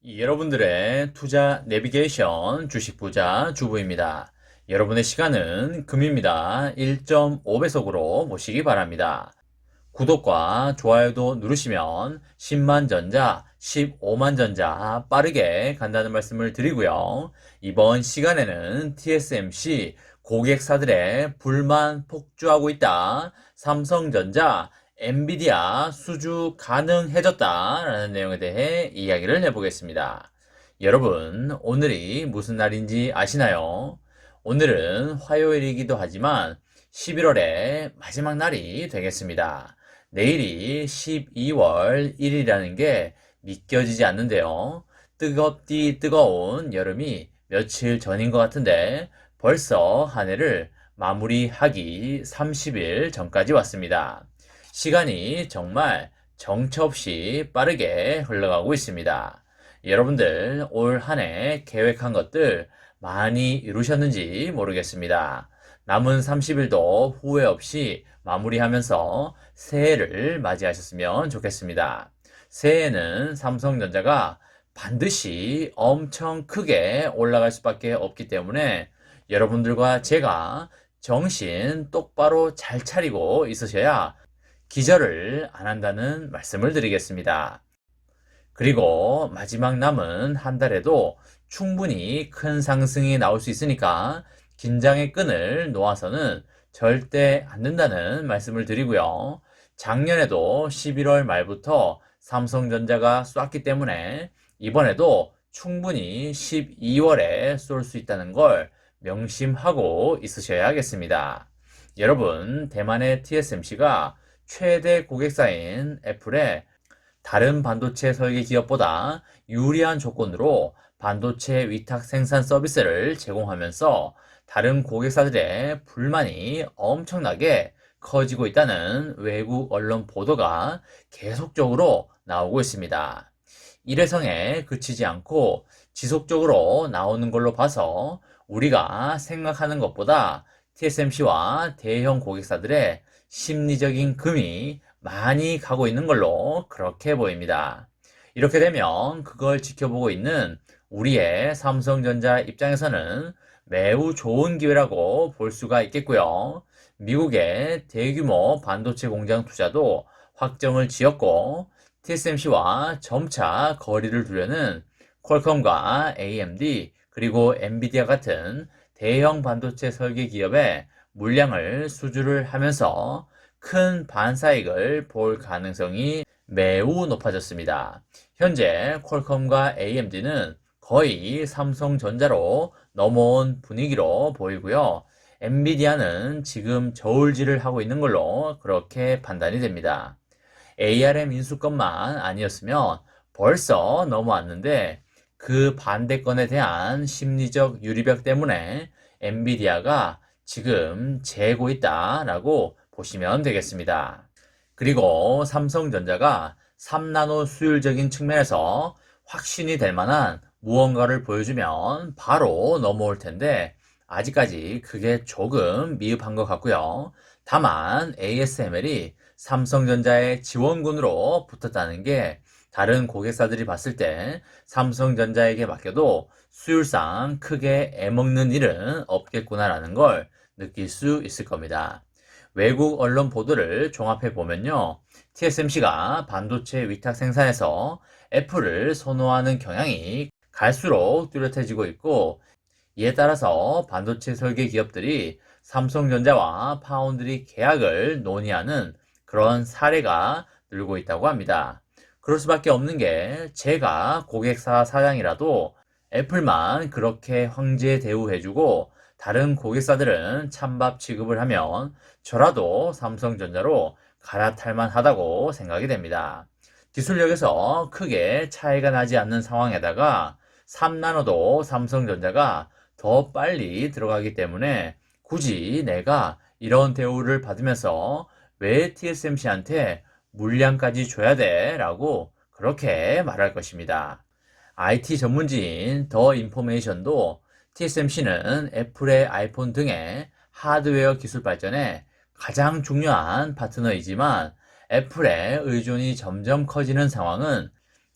여러분들의 투자 내비게이션 주식 부자 주부입니다. 여러분의 시간은 금입니다. 1.5배속으로 모시기 바랍니다. 구독과 좋아요도 누르시면 10만 전자, 15만 전자 빠르게 간다는 말씀을 드리고요. 이번 시간에는 TSMC 고객사들의 불만 폭주하고 있다. 삼성전자, 엔비디아 수주 가능해졌다라는 내용에 대해 이야기를 해보겠습니다. 여러분, 오늘이 무슨 날인지 아시나요? 오늘은 화요일이기도 하지만 11월의 마지막 날이 되겠습니다. 내일이 12월 1일이라는 게 믿겨지지 않는데요. 뜨겁디 뜨거운 여름이 며칠 전인 것 같은데 벌써 한 해를 마무리하기 30일 전까지 왔습니다. 시간이 정말 정처 없이 빠르게 흘러가고 있습니다. 여러분들 올 한 해 계획한 것들 많이 이루셨는지 모르겠습니다. 남은 30일도 후회 없이 마무리하면서 새해를 맞이하셨으면 좋겠습니다. 새해에는 삼성전자가 반드시 엄청 크게 올라갈 수밖에 없기 때문에 여러분들과 제가 정신 똑바로 잘 차리고 있으셔야 기절을 안 한다는 말씀을 드리겠습니다. 그리고 마지막 남은 한 달에도 충분히 큰 상승이 나올 수 있으니까 긴장의 끈을 놓아서는 절대 안 된다는 말씀을 드리고요. 작년에도 11월 말부터 삼성전자가 쐈기 때문에 이번에도 충분히 12월에 쏠 수 있다는 걸 명심하고 있으셔야겠습니다. 여러분, 대만의 TSMC가 최대 고객사인 애플에 다른 반도체 설계 기업보다 유리한 조건으로 반도체 위탁 생산 서비스를 제공하면서 다른 고객사들의 불만이 엄청나게 커지고 있다는 외국 언론 보도가 계속적으로 나오고 있습니다. 일회성에 그치지 않고 지속적으로 나오는 걸로 봐서 우리가 생각하는 것보다 TSMC와 대형 고객사들의 심리적인 금이 많이 가고 있는 걸로 그렇게 보입니다. 이렇게 되면 그걸 지켜보고 있는 우리의 삼성전자 입장에서는 매우 좋은 기회라고 볼 수가 있겠고요. 미국의 대규모 반도체 공장 투자도 확정을 지었고 TSMC와 점차 거리를 두려는 퀄컴과 AMD 그리고 엔비디아 같은 대형 반도체 설계 기업의 물량을 수주를 하면서 큰 반사익을 볼 가능성이 매우 높아졌습니다. 현재 퀄컴과 AMD는 거의 삼성전자로 넘어온 분위기로 보이고요. 엔비디아는 지금 저울질을 하고 있는 걸로 그렇게 판단이 됩니다. ARM 인수권만 아니었으면 벌써 넘어왔는데 그 반대권에 대한 심리적 유리벽 때문에 엔비디아가 지금 재고 있다라고 보시면 되겠습니다. 그리고 삼성전자가 3나노 수율적인 측면에서 확신이 될 만한 무언가를 보여주면 바로 넘어올 텐데 아직까지 그게 조금 미흡한 것 같고요. 다만 ASML이 삼성전자의 지원군으로 붙었다는 게 다른 고객사들이 봤을 때 삼성전자에게 맡겨도 수율상 크게 애먹는 일은 없겠구나라는 걸 느낄 수 있을 겁니다. 외국 언론 보도를 종합해 보면요. TSMC가 반도체 위탁 생산에서 애플을 선호하는 경향이 갈수록 뚜렷해지고 있고 이에 따라서 반도체 설계 기업들이 삼성전자와 파운드리 계약을 논의하는 그런 사례가 늘고 있다고 합니다. 그럴 수밖에 없는 게 제가 고객사 사장이라도 애플만 그렇게 황제 대우해주고 다른 고객사들은 찬밥 취급을 하면 저라도 삼성전자로 갈아탈 만하다고 생각이 됩니다. 기술력에서 크게 차이가 나지 않는 상황에다가 3나노도 삼성전자가 더 빨리 들어가기 때문에 굳이 내가 이런 대우를 받으면서 왜 TSMC한테 물량까지 줘야 돼? 라고 그렇게 말할 것입니다. IT 전문지인 더 인포메이션도 TSMC는 애플의 아이폰 등의 하드웨어 기술 발전에 가장 중요한 파트너이지만 애플의 의존이 점점 커지는 상황은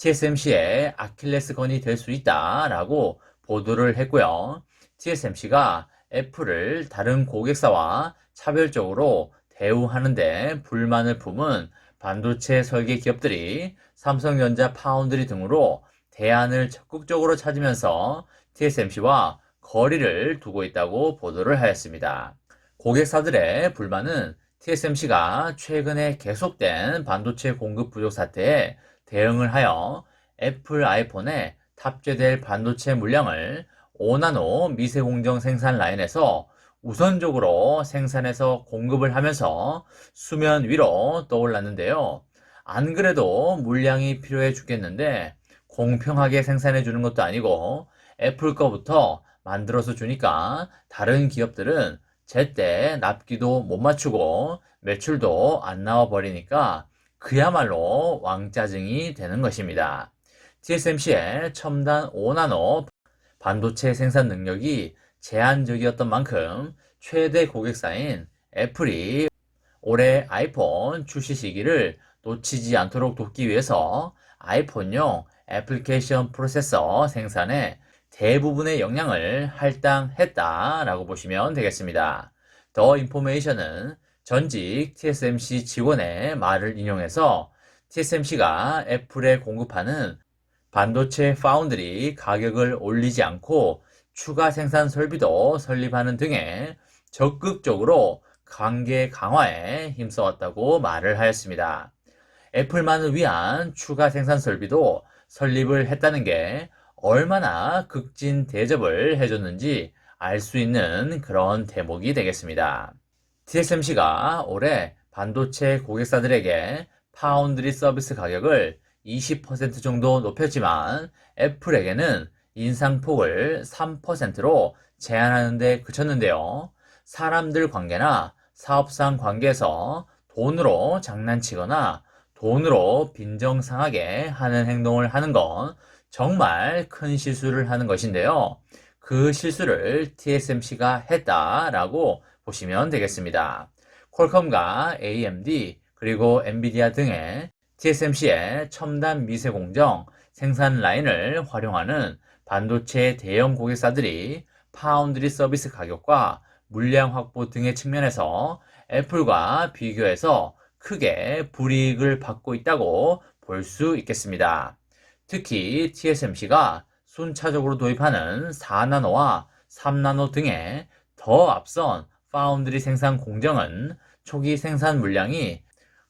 TSMC의 아킬레스건이 될 수 있다라고 보도를 했고요. TSMC가 애플을 다른 고객사와 차별적으로 대우하는데 불만을 품은 반도체 설계 기업들이 삼성전자, 파운드리 등으로 대안을 적극적으로 찾으면서 TSMC와 거리를 두고 있다고 보도를 하였습니다. 고객사들의 불만은 TSMC가 최근에 계속된 반도체 공급 부족 사태에 대응을 하여 애플 아이폰에 탑재될 반도체 물량을 5나노 미세공정 생산 라인에서 우선적으로 생산해서 공급을 하면서 수면 위로 떠올랐는데요. 안 그래도 물량이 필요해 죽겠는데 공평하게 생산해 주는 것도 아니고 애플 거부터 만들어서 주니까 다른 기업들은 제때 납기도 못 맞추고 매출도 안 나와 버리니까 그야말로 왕짜증이 되는 것입니다. TSMC의 첨단 5나노 반도체 생산 능력이 제한적이었던 만큼 최대 고객사인 애플이 올해 아이폰 출시 시기를 놓치지 않도록 돕기 위해서 아이폰용 애플리케이션 프로세서 생산에 대부분의 역량을 할당했다라고 보시면 되겠습니다. 더 인포메이션은 전직 TSMC 직원의 말을 인용해서 TSMC가 애플에 공급하는 반도체 파운드리 가격을 올리지 않고 추가 생산 설비도 설립하는 등의 적극적으로 관계 강화에 힘써왔다고 말을 하였습니다. 애플만을 위한 추가 생산 설비도 설립을 했다는 게 얼마나 극진 대접을 해줬는지 알 수 있는 그런 대목이 되겠습니다. TSMC가 올해 반도체 고객사들에게 파운드리 서비스 가격을 20% 정도 높였지만 애플에게는 인상폭을 3%로 제한하는 데 그쳤는데요. 사람들 관계나 사업상 관계에서 돈으로 장난치거나 돈으로 빈정상하게 하는 행동을 하는 건 정말 큰 실수를 하는 것인데요. 그 실수를 TSMC가 했다라고 보시면 되겠습니다. 퀄컴과 AMD 그리고 엔비디아 등의 TSMC의 첨단 미세공정 생산 라인을 활용하는 반도체 대형 고객사들이 파운드리 서비스 가격과 물량 확보 등의 측면에서 애플과 비교해서 크게 불이익을 받고 있다고 볼 수 있겠습니다. 특히 TSMC가 순차적으로 도입하는 4나노와 3나노 등의 더 앞선 파운드리 생산 공정은 초기 생산 물량이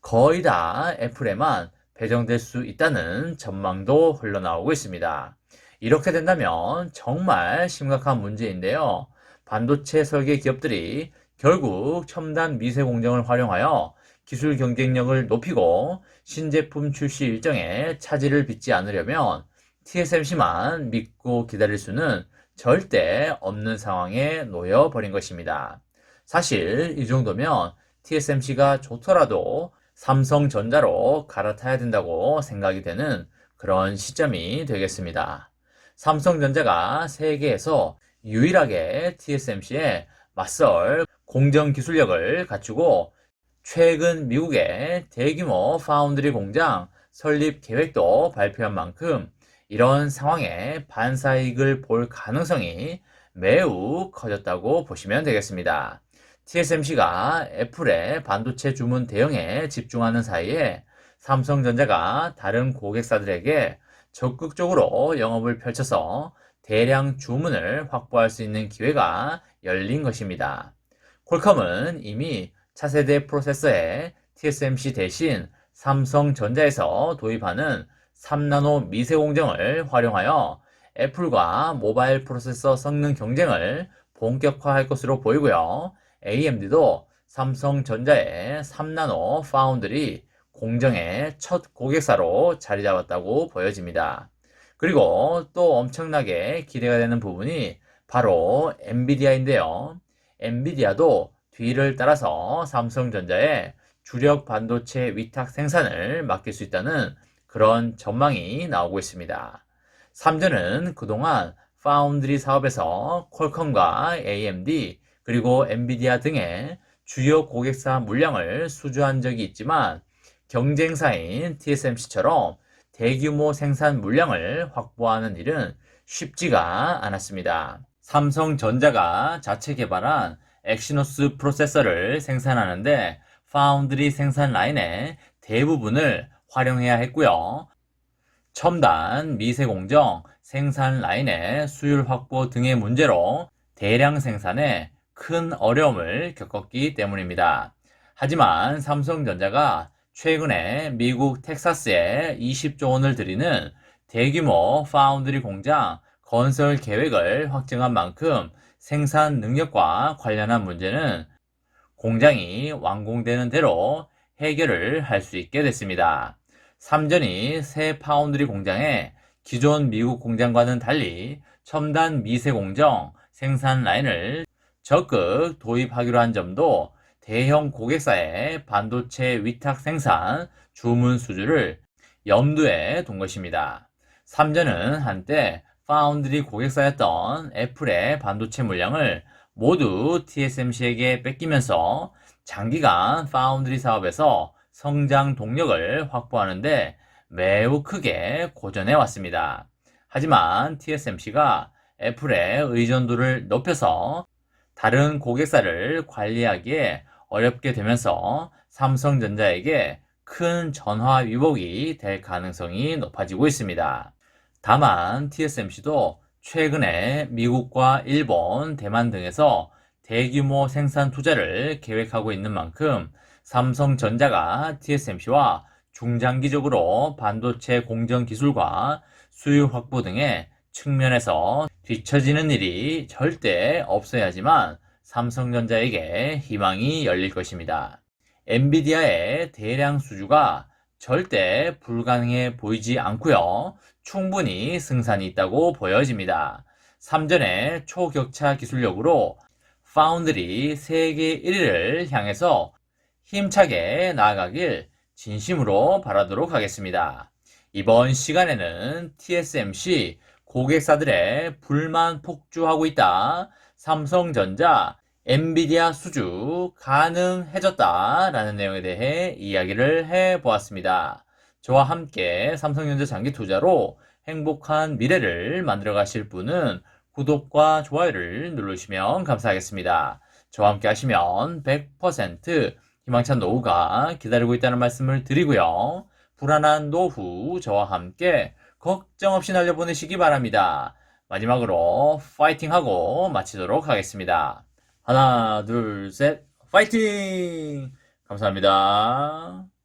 거의 다 애플에만 배정될 수 있다는 전망도 흘러나오고 있습니다. 이렇게 된다면 정말 심각한 문제인데요. 반도체 설계 기업들이 결국 첨단 미세 공정을 활용하여 기술 경쟁력을 높이고 신제품 출시 일정에 차질을 빚지 않으려면 TSMC만 믿고 기다릴 수는 절대 없는 상황에 놓여 버린 것입니다. 사실 이 정도면 TSMC가 좋더라도 삼성전자로 갈아타야 된다고 생각이 되는 그런 시점이 되겠습니다. 삼성전자가 세계에서 유일하게 TSMC에 맞설 공정 기술력을 갖추고 최근 미국의 대규모 파운드리 공장 설립 계획도 발표한 만큼 이런 상황에 반사이익을 볼 가능성이 매우 커졌다고 보시면 되겠습니다. TSMC가 애플의 반도체 주문 대응에 집중하는 사이에 삼성전자가 다른 고객사들에게 적극적으로 영업을 펼쳐서 대량 주문을 확보할 수 있는 기회가 열린 것입니다. 퀄컴은 이미 차세대 프로세서에 TSMC 대신 삼성전자에서 도입하는 3나노 미세 공정을 활용하여 애플과 모바일 프로세서 성능 경쟁을 본격화할 것으로 보이고요. AMD도 삼성전자의 3나노 파운드리 공정의 첫 고객사로 자리 잡았다고 보여집니다. 그리고 또 엄청나게 기대가 되는 부분이 바로 엔비디아인데요. 엔비디아도 뒤를 따라서 삼성전자의 주력 반도체 위탁 생산을 맡길 수 있다는 그런 전망이 나오고 있습니다. 삼전은 그동안 파운드리 사업에서 퀄컴과 AMD 그리고 엔비디아 등의 주요 고객사 물량을 수주한 적이 있지만 경쟁사인 TSMC처럼 대규모 생산 물량을 확보하는 일은 쉽지가 않았습니다. 삼성전자가 자체 개발한 엑시노스 프로세서를 생산하는데 파운드리 생산 라인의 대부분을 활용해야 했고요. 첨단 미세공정 생산 라인의 수율 확보 등의 문제로 대량 생산에 큰 어려움을 겪었기 때문입니다. 하지만 삼성전자가 최근에 미국 텍사스에 20조 원을 들이는 대규모 파운드리 공장 건설 계획을 확정한 만큼 생산 능력과 관련한 문제는 공장이 완공되는 대로 해결을 할 수 있게 됐습니다. 삼전이 새 파운드리 공장에 기존 미국 공장과는 달리 첨단 미세 공정 생산 라인을 적극 도입하기로 한 점도 대형 고객사의 반도체 위탁 생산 주문 수주를 염두에 둔 것입니다. 삼전은 한때 파운드리 고객사였던 애플의 반도체 물량을 모두 TSMC에게 뺏기면서 장기간 파운드리 사업에서 성장 동력을 확보하는데 매우 크게 고전해 왔습니다. 하지만 TSMC가 애플의 의존도를 높여서 다른 고객사를 관리하기에 어렵게 되면서 삼성전자에게 큰 전화 위복이 될 가능성이 높아지고 있습니다. 다만 TSMC도 최근에 미국과 일본, 대만 등에서 대규모 생산 투자를 계획하고 있는 만큼 삼성전자가 TSMC와 중장기적으로 반도체 공정 기술과 수요 확보 등의 측면에서 뒤처지는 일이 절대 없어야 하지만 삼성전자에게 희망이 열릴 것입니다. 엔비디아의 대량 수주가 절대 불가능해 보이지 않고요. 충분히 승산이 있다고 보여집니다. 삼전의 초격차 기술력으로 파운드리 세계 1위를 향해서 힘차게 나아가길 진심으로 바라도록 하겠습니다. 이번 시간에는 TSMC 고객사들의 불만 폭주하고 있다. 삼성전자, 엔비디아 수주 가능해졌다 라는 내용에 대해 이야기를 해보았습니다. 저와 함께 삼성전자 장기 투자로 행복한 미래를 만들어 가실 분은 구독과 좋아요를 누르시면 감사하겠습니다. 저와 함께 하시면 100% 희망찬 노후가 기다리고 있다는 말씀을 드리고요. 불안한 노후 저와 함께 걱정 없이 날려보내시기 바랍니다. 마지막으로 파이팅하고 마치도록 하겠습니다. 하나, 둘, 셋, 파이팅! 감사합니다.